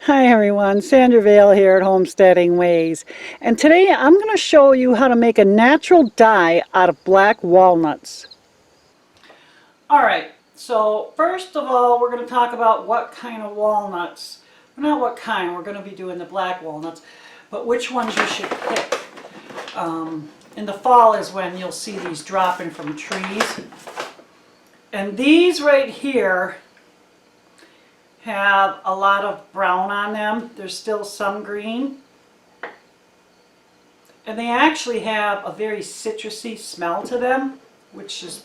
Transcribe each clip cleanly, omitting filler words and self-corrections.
Hi everyone, Sandra Vail here at Homesteading Ways. And today I'm going to show you how to make a natural dye out of black walnuts. Alright, so first of all we're going to talk about what kind of walnuts, well, not what kind, we're going to be doing the black walnuts, but which ones you should pick. In the fall is when you'll see these dropping from trees. And these right here have a lot of brown on them. There's still some green. And they actually have a very citrusy smell to them, which is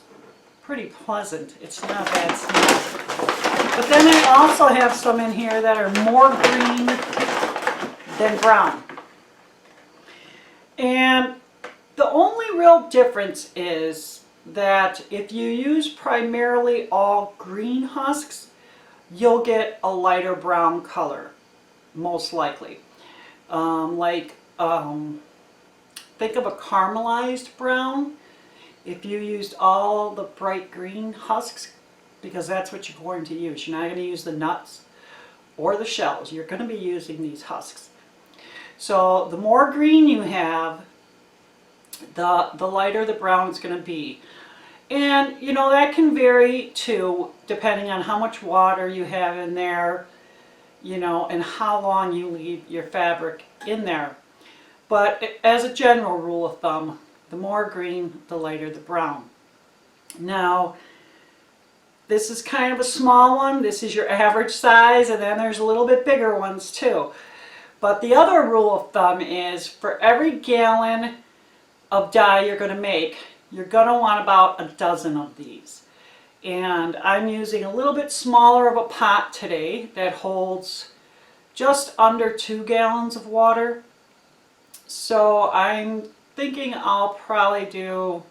pretty pleasant. It's not a bad smell. But then I also have some in here that are more green than brown. And the only real difference is that if you use primarily all green husks, you'll get a lighter brown color, most likely. Think of a caramelized brown. If you used all the bright green husks, because that's what you're going to use. You're not going to use the nuts or the shells. You're going to be using these husks. So the more green you have, the lighter the brown is going to be. And you know, that can vary too, depending on how much water you have in there, you know, and how long you leave your fabric in there. But as a general rule of thumb, the more green, the lighter the brown. Now, this is kind of a small one. This is your average size, and then there's a little bit bigger ones too. But the other rule of thumb is for every gallon of dye you're going to make, you're going to want about a dozen of these. And I'm using a little bit smaller of a pot today that holds just under 2 gallons of water. So I'm thinking I'll probably do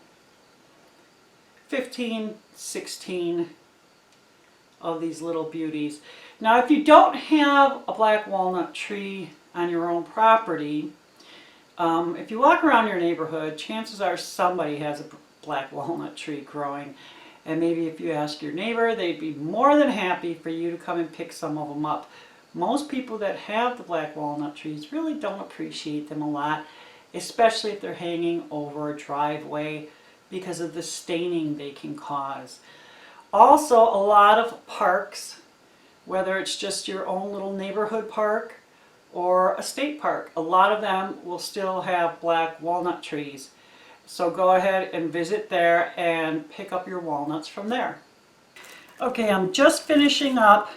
15, 16 of these little beauties. Now if you don't have a black walnut tree on your own property, if you walk around your neighborhood, chances are somebody has a black walnut tree growing. And maybe if you ask your neighbor, they'd be more than happy for you to come and pick some of them up. Most people that have the black walnut trees really don't appreciate them a lot, especially if they're hanging over a driveway because of the staining they can cause. Also, a lot of parks, whether it's just your own little neighborhood park or a state park, a lot of them will still have black walnut trees. So go ahead and visit there and pick up your walnuts from there. Okay, I'm just finishing up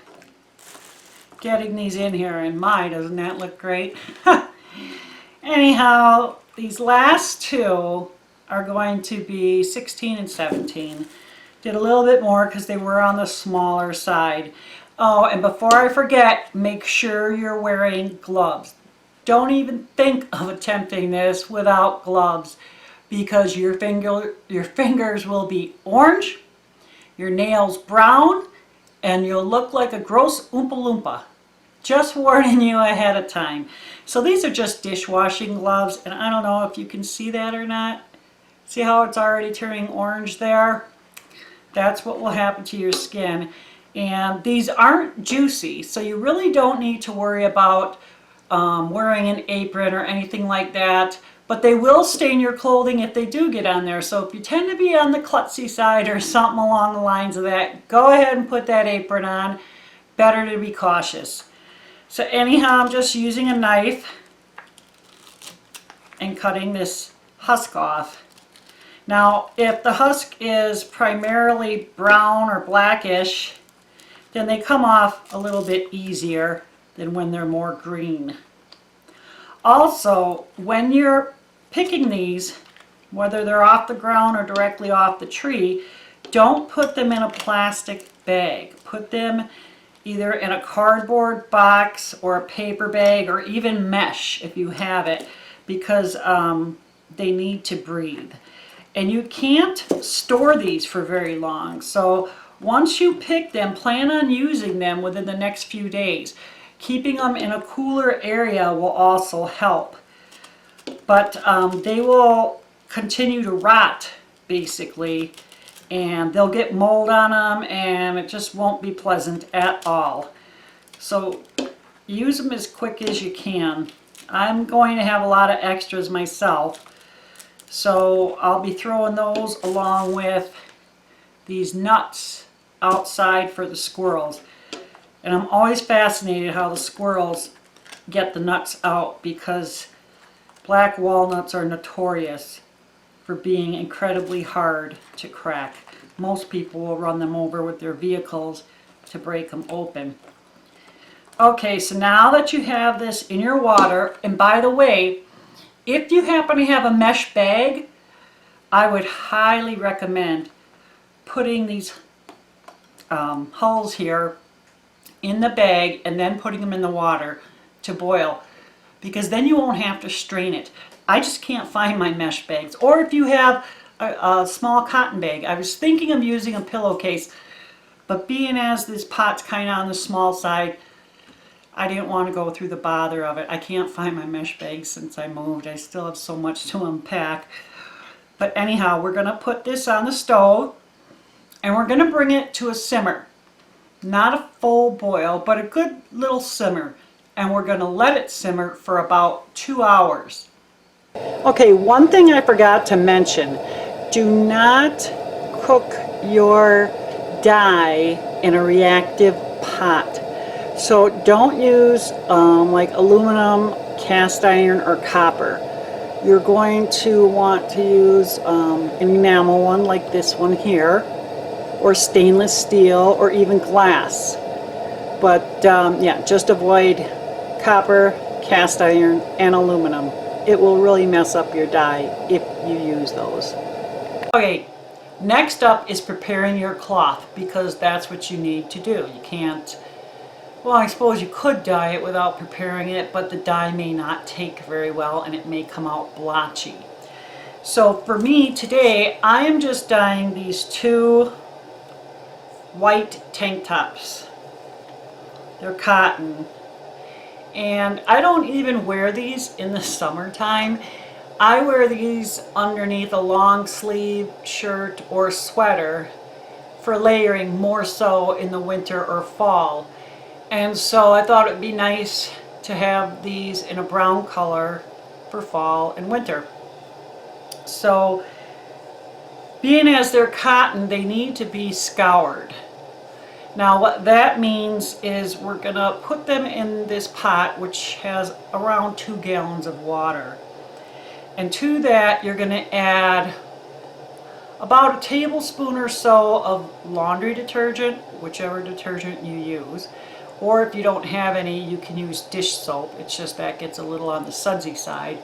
getting these in here, and my, doesn't that look great? Anyhow, these last two are going to be 16 and 17. Did a little bit more because they were on the smaller side. Oh, and before I forget, make sure you're wearing gloves. Don't even think of attempting this without gloves, because your fingers will be orange, your nails brown, and you'll look like a gross Oompa Loompa. Just warning you ahead of time. So these are just dishwashing gloves, and I don't know if you can see that or not. See how it's already turning orange there? That's what will happen to your skin. And these aren't juicy, so you really don't need to worry about wearing an apron or anything like that. But they will stain your clothing if they do get on there. So if you tend to be on the klutzy side or something along the lines of that, go ahead and put that apron on. Better to be cautious. So anyhow, I'm just using a knife and cutting this husk off. Now, if the husk is primarily brown or blackish, then they come off a little bit easier than when they're more green. Also, when you're picking these, whether they're off the ground or directly off the tree, don't put them in a plastic bag. Put them either in a cardboard box or a paper bag, or even mesh if you have it, because they need to breathe. And you can't store these for very long. So once you pick them, plan on using them within the next few days. Keeping them in a cooler area will also help. But they will continue to rot, basically, and they'll get mold on them, and it just won't be pleasant at all. So use them as quick as you can. I'm going to have a lot of extras myself, so I'll be throwing those along with these nuts outside for the squirrels. And I'm always fascinated how the squirrels get the nuts out, because black walnuts are notorious for being incredibly hard to crack. Most people will run them over with their vehicles to break them open. Okay, so now that you have this in your water, and by the way, if you happen to have a mesh bag, I would highly recommend putting these hulls here in the bag and then putting them in the water to boil, because then you won't have to strain it. I just can't find my mesh bags. Or if you have a small cotton bag. I was thinking of using a pillowcase, but being as this pot's kind of on the small side, I didn't want to go through the bother of it. I can't find my mesh bags since I moved. I still have so much to unpack. But anyhow, we're going to put this on the stove and we're going to bring it to a simmer. Not a full boil, but a good little simmer. And we're going to let it simmer for about 2 hours. Okay, one thing I forgot to mention. Do not cook your dye in a reactive pot. So don't use like aluminum, cast iron, or copper. You're going to want to use an enamel one like this one here, or stainless steel, or even glass. But yeah, just avoid copper, cast iron, and aluminum. It will really mess up your dye if you use those. Okay, next up is preparing your cloth, because that's what you need to do. You can't, well, I suppose you could dye it without preparing it, but the dye may not take very well and it may come out blotchy. So for me today, I am just dyeing these 2 white tank tops. They're cotton. And I don't even wear these in the summertime. I wear these underneath a long sleeve shirt or sweater for layering, more so in the winter or fall. And so I thought it would be nice to have these in a brown color for fall and winter. So being as they're cotton, they need to be scoured. Now what that means is we're going to put them in this pot, which has around 2 gallons of water. And to that you're going to add about a tablespoon or so of laundry detergent, whichever detergent you use. Or if you don't have any, you can use dish soap. It's just that gets a little on the sudsy side.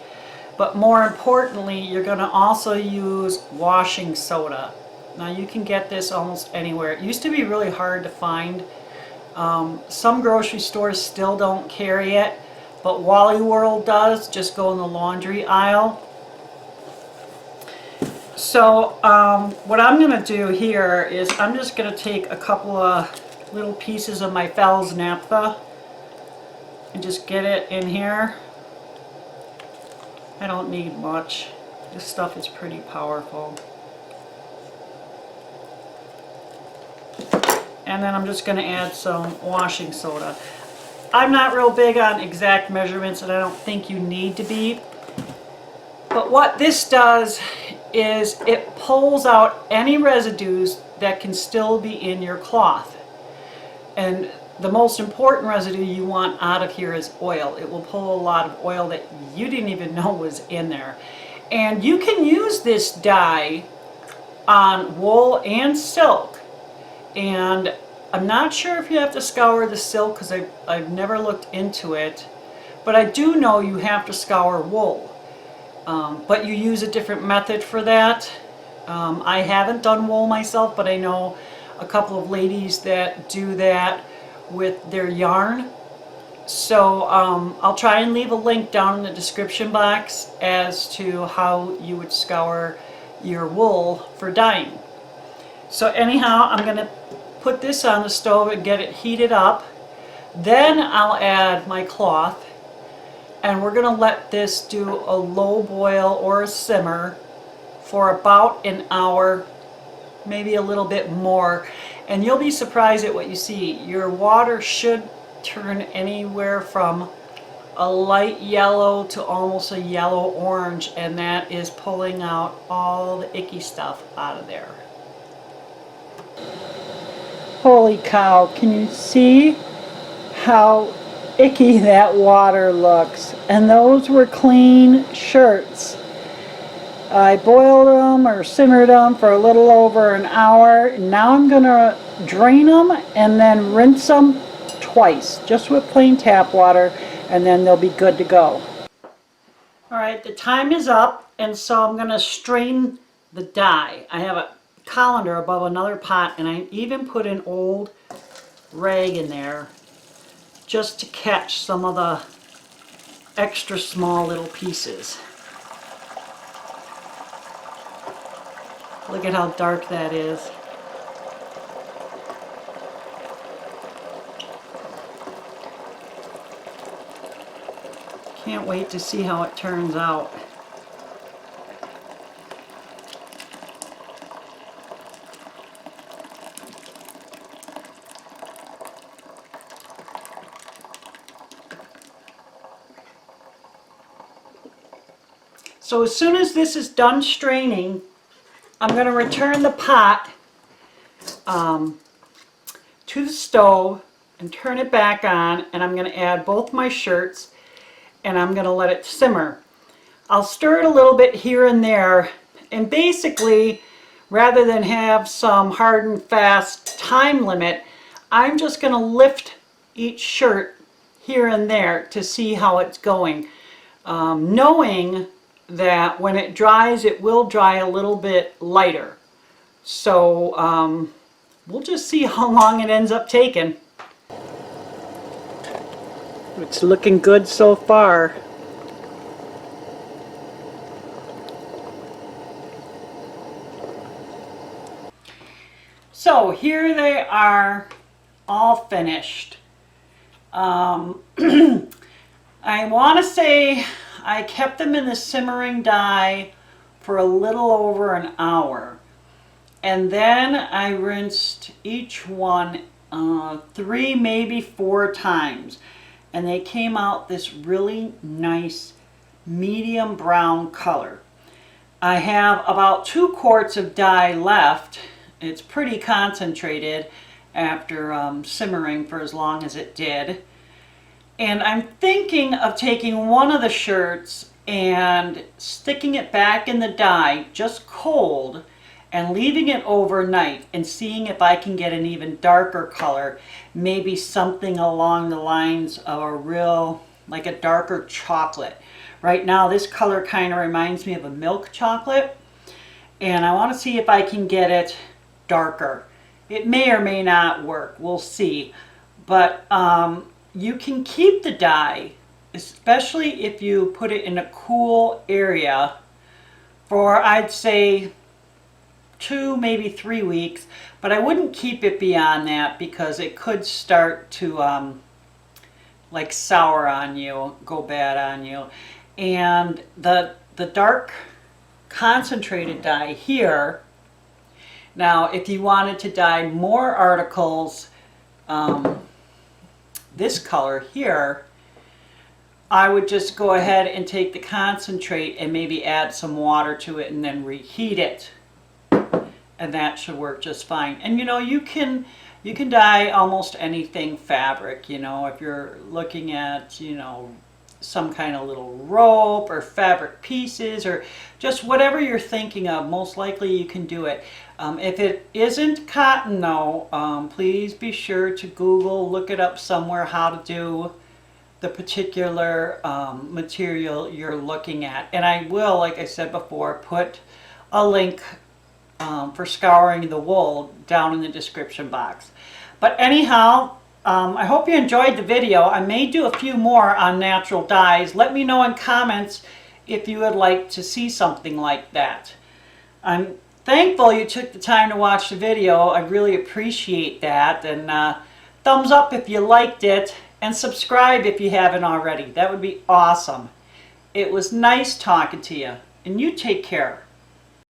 But more importantly, you're going to also use washing soda. Now you can get this almost anywhere. It used to be really hard to find. Some grocery stores still don't carry it, but Wally World does. Just go in the laundry aisle. So what I'm going to do here is I'm just going to take a couple of little pieces of my Fell's naphtha and just get it in here. I don't need much. This stuff is pretty powerful. And then I'm just going to add some washing soda. I'm not real big on exact measurements, and I don't think you need to be. But what this does is it pulls out any residues that can still be in your cloth. And the most important residue you want out of here is oil. It will pull a lot of oil that you didn't even know was in there. And you can use this dye on wool and silk. And I'm not sure if you have to scour the silk, because I've never looked into it. But I do know you have to scour wool. But you use a different method for that. I haven't done wool myself, but I know a couple of ladies that do that with their yarn. So I'll try and leave a link down in the description box as to how you would scour your wool for dyeing. So anyhow, I'm going to put this on the stove and get it heated up. Then I'll add my cloth, and we're going to let this do a low boil or a simmer for about an hour, maybe a little bit more. And you'll be surprised at what you see. Your water should turn anywhere from a light yellow to almost a yellow orange, and that is pulling out all the icky stuff out of there. Holy cow, can you see how icky that water looks? And those were clean shirts. I boiled them or simmered them for a little over an hour. And now I'm going to drain them and then rinse them twice, just with plain tap water, and then they'll be good to go. Alright, the time is up, and so I'm going to strain the dye. I have a colander above another pot, and I even put an old rag in there just to catch some of the extra small little pieces. Look at how dark that is. Can't wait to see how it turns out. So as soon as this is done straining, I'm going to return the pot to the stove and turn it back on, and I'm going to add both my shirts, and I'm going to let it simmer. I'll stir it a little bit here and there, and basically, rather than have some hard and fast time limit, I'm just going to lift each shirt here and there to see how it's going, knowing that when it dries, it will dry a little bit lighter. So we'll just see how long it ends up taking. It's looking good so far. So here they are, all finished. I want to say I kept them in the simmering dye for a little over an hour, and then I rinsed each one 3, maybe 4 times, and they came out this really nice medium brown color. I have about 2 quarts of dye left. It's pretty concentrated after simmering for as long as it did. And I'm thinking of taking one of the shirts and sticking it back in the dye, just cold, and leaving it overnight and seeing if I can get an even darker color, maybe something along the lines of a real, like a darker chocolate. Right now this color kind of reminds me of a milk chocolate, and I want to see if I can get it darker. It may or may not work, we'll see. But you can keep the dye, especially if you put it in a cool area, for I'd say 2, maybe 3 weeks, but I wouldn't keep it beyond that because it could start to like sour on you, go bad on you. And the dark concentrated dye here, now if you wanted to dye more articles this color here, I would just go ahead and take the concentrate and maybe add some water to it and then reheat it, and that should work just fine. And you know, you can dye almost anything fabric, you know, if you're looking at, you know, some kind of little rope or fabric pieces or just whatever you're thinking of, most likely you can do it. If it isn't cotton though, please be sure to Google, look it up somewhere how to do the particular material you're looking at. And I will, like I said before, put a link for scouring the wool down in the description box. But anyhow, I hope you enjoyed the video. I may do a few more on natural dyes. Let me know in comments if you would like to see something like that. I'm thankful you took the time to watch the video. I really appreciate that. And thumbs up if you liked it, and subscribe if you haven't already. That would be awesome. It was nice talking to you, and you take care.